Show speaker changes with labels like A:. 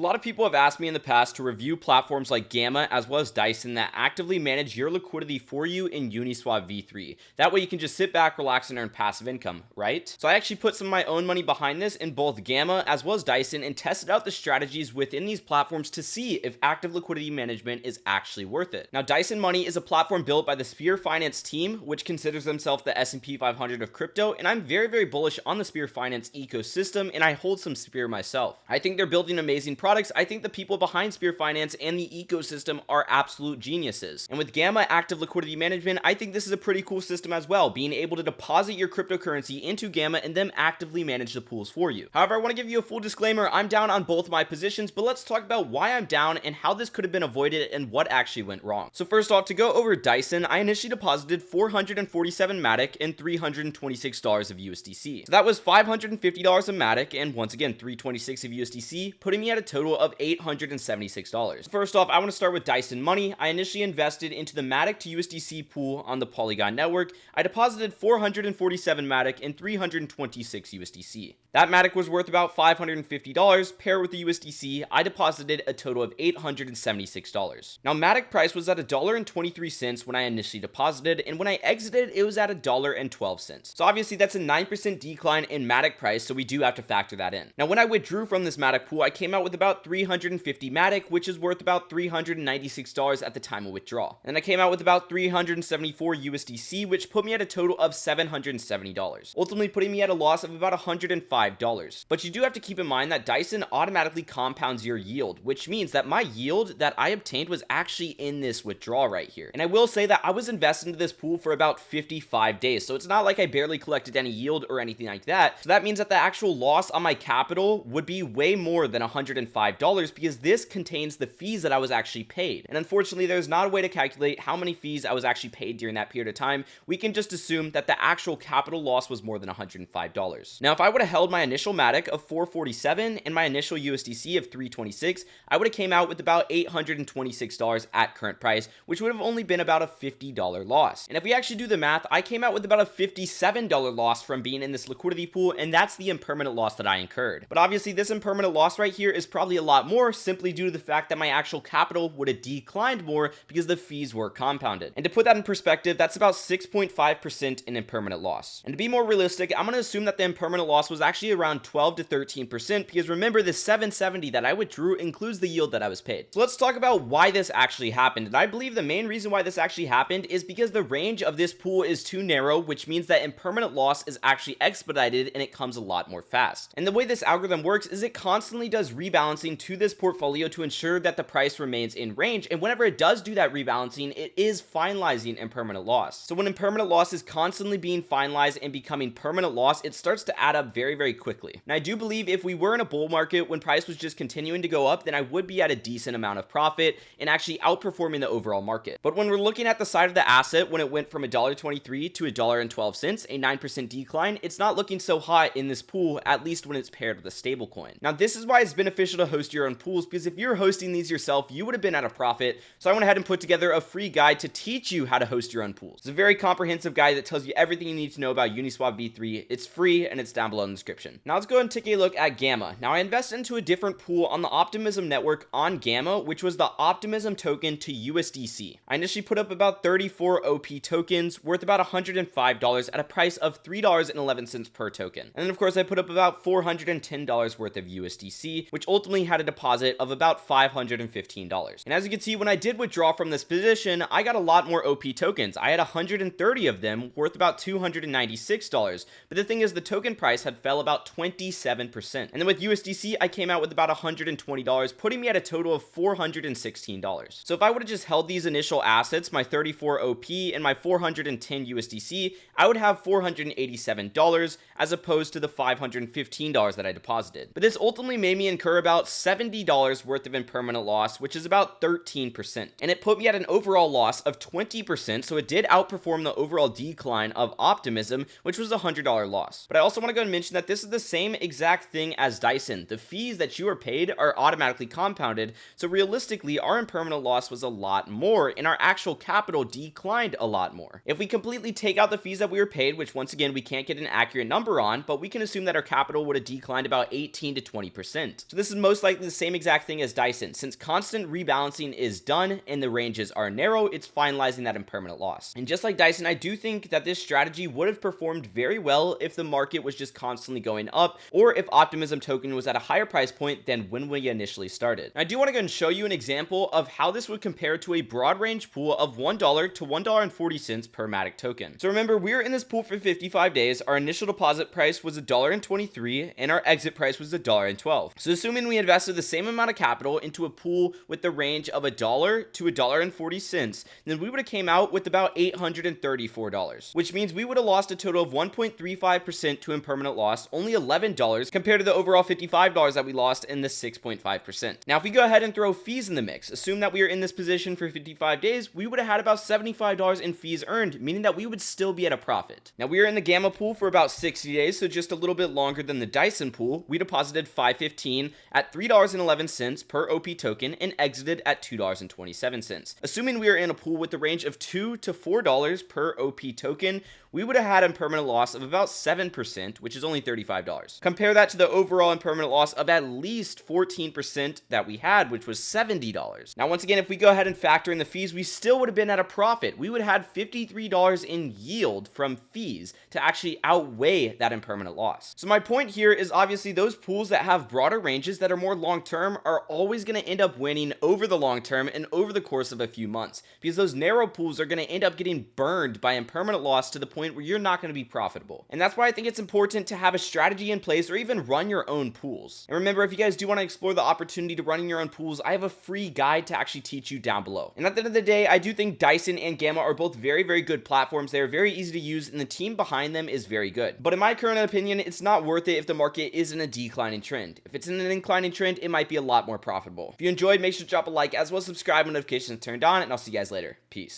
A: lot of people have asked me in the past to review platforms like Gamma as well as Dyson that actively manage your liquidity for you in Uniswap v3. That way you can just sit back, relax, and earn passive income, right? So I actually put some of my own money behind this in both Gamma as well as Dyson and tested out the strategies within these platforms to see if active liquidity management is actually worth it. Now, Dyson Money is a platform built by the Sphere Finance team, which considers themselves the S&P 500 of crypto, and I'm very, very bullish on the Sphere Finance ecosystem, and I hold some Sphere myself. I think they're building amazing products. I think the people behind Sphere Finance and the ecosystem are absolute geniuses. And with Gamma Active Liquidity Management, I think this is a pretty cool system as well, being able to deposit your cryptocurrency into Gamma and then actively manage the pools for you. However, I want to give you a full disclaimer. I'm down on both my positions, but let's talk about why I'm down and how this could have been avoided and what actually went wrong. So first off, to go over Dyson, I initially deposited 447 Matic and $326 of USDC. So that was $550 of Matic and once again $326 of USDC, putting me at a total of $876. First off, I want to start with Dyson Money. I initially invested into the Matic to USDC pool on the Polygon network. I deposited 447 Matic and 326 USDC. That Matic was worth about $550. Paired with the USDC, I deposited a total of $876. Now, Matic price was at $1.23 when I initially deposited, and when I exited, it was at $1.12. So obviously, that's a 9% decline in Matic price, so we do have to factor that in. Now, when I withdrew from this Matic pool, I came out with about 350 Matic, which is worth about $396 at the time of withdrawal. And I came out with about 374 USDC, which put me at a total of $770, ultimately putting me at a loss of about $105. But you do have to keep in mind that Dyson automatically compounds your yield, which means that my yield that I obtained was actually in this withdrawal right here. And I will say that I was invested into this pool for about 55 days, so it's not like I barely collected any yield or anything like that. So that means that the actual loss on my capital would be way more than $105 because this contains the fees that I was actually paid. And unfortunately, there's not a way to calculate how many fees I was actually paid during that period of time. We can just assume that the actual capital loss was more than $105. Now, if I would have held my initial Matic of 447 and my initial USDC of 326, I would have came out with about $826 at current price, which would have only been about a $50 loss. And if we actually do the math, I came out with about a $57 loss from being in this liquidity pool, and that's the impermanent loss that I incurred. But obviously, this impermanent loss right here is probably a lot more simply due to the fact that my actual capital would have declined more because the fees were compounded. And to put that in perspective, that's about 6.5% in impermanent loss. And to be more realistic, I'm going to assume that the impermanent loss was actually around 12 to 13% because remember, the 770 that I withdrew includes the yield that I was paid. So let's talk about why this actually happened. And I believe the main reason why this actually happened is because the range of this pool is too narrow, which means that impermanent loss is actually expedited and it comes a lot more fast. And the way this algorithm works is it constantly does rebalancing to this portfolio to ensure that the price remains in range. And whenever it does do that rebalancing, it is finalizing impermanent loss. So when impermanent loss is constantly being finalized and becoming permanent loss, it starts to add up very, very quickly. And I do believe if we were in a bull market when price was just continuing to go up, then I would be at a decent amount of profit and actually outperforming the overall market. But when we're looking at the side of the asset, when it went from $1.23 to $1.12, a 9% decline, it's not looking so hot in this pool, at least when it's paired with a stable coin. Now, this is why it's beneficial to host your own pools, because if you're hosting these yourself, you would have been at a profit. So I went ahead and put together a free guide to teach you how to host your own pools. It's a very comprehensive guide that tells you everything you need to know about Uniswap v3. It's free and it's down below in the description. Now let's go ahead and take a look at Gamma. Now I invested into a different pool on the Optimism network on Gamma, which was the Optimism token to USDC. I initially put up about 34 OP tokens worth about $105 at a price of $3.11 per token. And then of course I put up about $410 worth of USDC, which ultimately had a deposit of about $515. And as you can see, when I did withdraw from this position, I got a lot more OP tokens. I had 130 of them worth about $296. But the thing is, the token price had fell about 27%. And then with USDC, I came out with about $120, putting me at a total of $416. So if I would have just held these initial assets, my 34 OP and my 410 USDC, I would have $487 as opposed to the $515 that I deposited. But this ultimately made me incur about $70 worth of impermanent loss, which is about 13%. And it put me at an overall loss of 20%, so it did outperform the overall decline of Optimism, which was a $100 loss. But I also want to go and mention that this is the same exact thing as Dyson. The fees that you are paid are automatically compounded, so realistically, our impermanent loss was a lot more, and our actual capital declined a lot more. If we completely take out the fees that we were paid, which once again, we can't get an accurate number on, but we can assume that our capital would have declined about 18 to 20%. So this is most most likely the same exact thing as Dyson. Since constant rebalancing is done and the ranges are narrow, it's finalizing that impermanent loss. And just like Dyson, I do think that this strategy would have performed very well if the market was just constantly going up, or if Optimism token was at a higher price point than when we initially started. I do want to go and show you an example of how this would compare to a broad range pool of $1 to $1.40 per Matic token. So remember, we were in this pool for 55 days. Our initial deposit price was $1.23 and our exit price was $1.12. So assuming we invested the same amount of capital into a pool with the range of $1 to $1.40, then we would have came out with about $834, which means we would have lost a total of 1.35% to impermanent loss, only $11 compared to the overall $55 that we lost in the 6.5%. Now, if we go ahead and throw fees in the mix, assume that we are in this position for 55 days, we would have had about $75 in fees earned, meaning that we would still be at a profit. Now, we are in the Gamma pool for about 60 days, so just a little bit longer than the Dyson pool. We deposited $515 at $3.11 per OP token and exited at $2.27. Assuming we are in a pool with the range of $2 to $4 per OP token, we would have had a impermanent loss of about 7%, which is only $35. Compare that to the overall impermanent loss of at least 14% that we had, which was $70. Now, once again, if we go ahead and factor in the fees, we still would have been at a profit. We would have had $53 in yield from fees to actually outweigh that impermanent loss. So my point here is obviously those pools that have broader ranges that are more long-term are always going to end up winning over the long term and over the course of a few months, because those narrow pools are going to end up getting burned by impermanent loss to the point where you're not going to be profitable. And that's why I think it's important to have a strategy in place or even run your own pools. And remember, if you guys do want to explore the opportunity to running your own pools, I have a free guide to actually teach you down below. And at the end of the day, I do think Dyson and Gamma are both very, very good platforms. They're very easy to use and the team behind them is very good. But in my current opinion, it's not worth it if the market is in a declining trend. If it's in an inclining trend, it might be a lot more profitable. If you enjoyed, make sure to drop a like as well as subscribe when notifications are turned on, and I'll see you guys later. Peace.